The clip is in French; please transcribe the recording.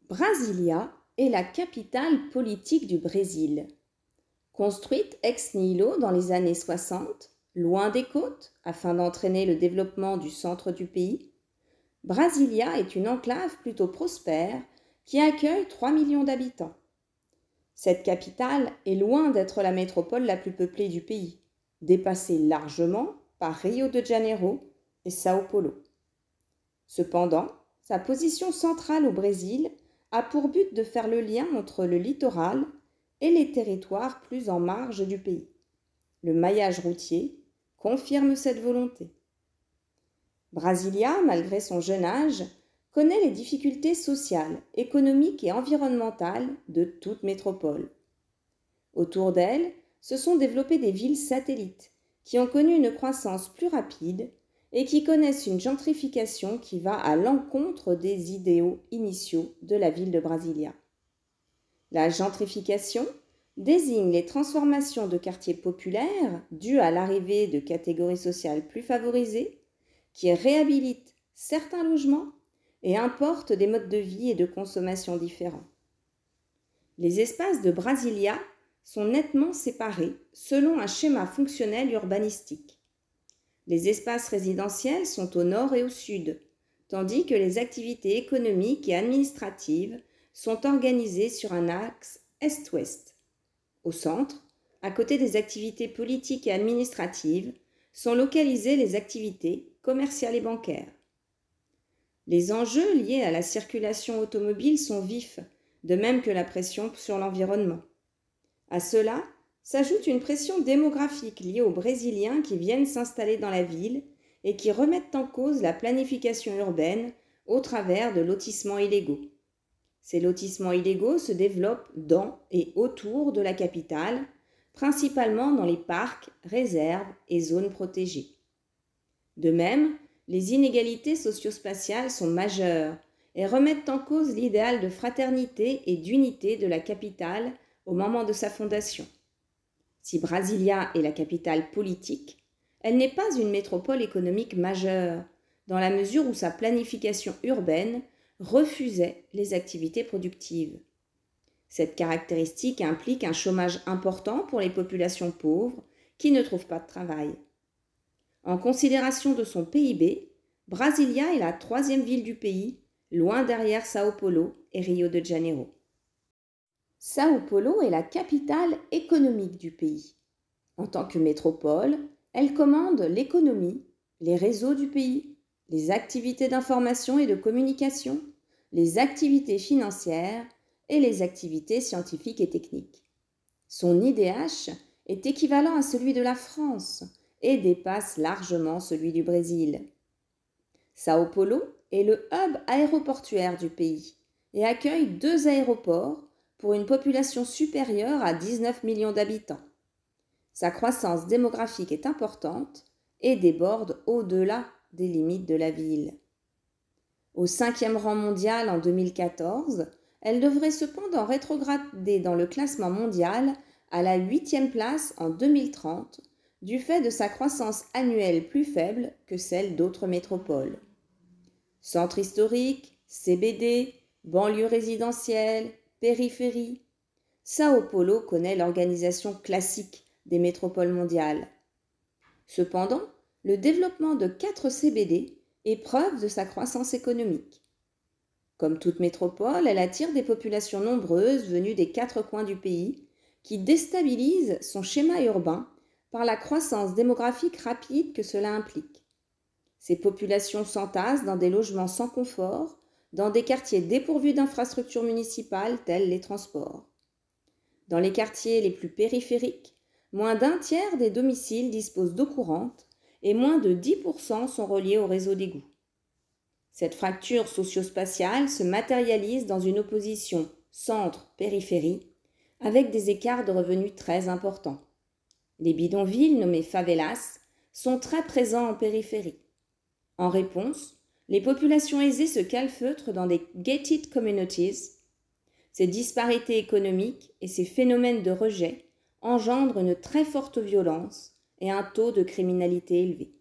Brasilia est la capitale politique du Brésil. Construite ex nihilo dans les années 60, loin des côtes, afin d'entraîner le développement du centre du pays, Brasilia est une enclave plutôt prospère qui accueille 3 millions d'habitants. Cette capitale est loin d'être la métropole la plus peuplée du pays, dépassée largement par Rio de Janeiro et São Paulo. Cependant, sa position centrale au Brésil a pour but de faire le lien entre le littoral et les territoires plus en marge du pays. Le maillage routier confirme cette volonté. Brasilia, malgré son jeune âge, connaît les difficultés sociales, économiques et environnementales de toute métropole. Autour d'elle, se sont développées des villes satellites qui ont connu une croissance plus rapide et qui connaissent une gentrification qui va à l'encontre des idéaux initiaux de la ville de Brasilia. La gentrification désigne les transformations de quartiers populaires dues à l'arrivée de catégories sociales plus favorisées qui réhabilitent certains logements et importent des modes de vie et de consommation différents. Les espaces de Brasilia sont nettement séparés selon un schéma fonctionnel urbanistique. Les espaces résidentiels sont au nord et au sud, tandis que les activités économiques et administratives sont organisées sur un axe est-ouest. Au centre, à côté des activités politiques et administratives, sont localisées les activités commerciales et bancaires. Les enjeux liés à la circulation automobile sont vifs, de même que la pression sur l'environnement. À cela s'ajoute une pression démographique liée aux Brésiliens qui viennent s'installer dans la ville et qui remettent en cause la planification urbaine au travers de lotissements illégaux. Ces lotissements illégaux se développent dans et autour de la capitale, principalement dans les parcs, réserves et zones protégées. De même, les inégalités socio-spatiales sont majeures et remettent en cause l'idéal de fraternité et d'unité de la capitale au moment de sa fondation. Si Brasilia est la capitale politique, elle n'est pas une métropole économique majeure, dans la mesure où sa planification urbaine refusait les activités productives. Cette caractéristique implique un chômage important pour les populations pauvres qui ne trouvent pas de travail. En considération de son PIB, Brasilia est la 3e ville du pays, loin derrière São Paulo et Rio de Janeiro. São Paulo est la capitale économique du pays. En tant que métropole, elle commande l'économie, les réseaux du pays, les activités d'information et de communication, les activités financières et les activités scientifiques et techniques. Son IDH est équivalent à celui de la France et dépasse largement celui du Brésil. São Paulo est le hub aéroportuaire du pays et accueille 2 aéroports pour une population supérieure à 19 millions d'habitants. Sa croissance démographique est importante et déborde au-delà des limites de la ville. Au 5e rang mondial en 2014, elle devrait cependant rétrograder dans le classement mondial à la 8e place en 2030 du fait de sa croissance annuelle plus faible que celle d'autres métropoles. Centre historique, CBD, banlieue résidentielle, périphérie, São Paulo connaît l'organisation classique des métropoles mondiales. Cependant, le développement de 4 CBD est preuve de sa croissance économique. Comme toute métropole, elle attire des populations nombreuses venues des 4 coins du pays qui déstabilisent son schéma urbain par la croissance démographique rapide que cela implique. Ces populations s'entassent dans des logements sans confort, dans des quartiers dépourvus d'infrastructures municipales telles les transports. Dans les quartiers les plus périphériques, moins d'1 tiers des domiciles disposent d'eau courante et moins de 10% sont reliés au réseau d'égouts. Cette fracture socio-spatiale se matérialise dans une opposition centre-périphérie avec des écarts de revenus très importants. Les bidonvilles nommés favelas sont très présents en périphérie. En réponse, les populations aisées se calfeutrent dans des gated communities. Ces disparités économiques et ces phénomènes de rejet engendrent une très forte violence et un taux de criminalité élevé.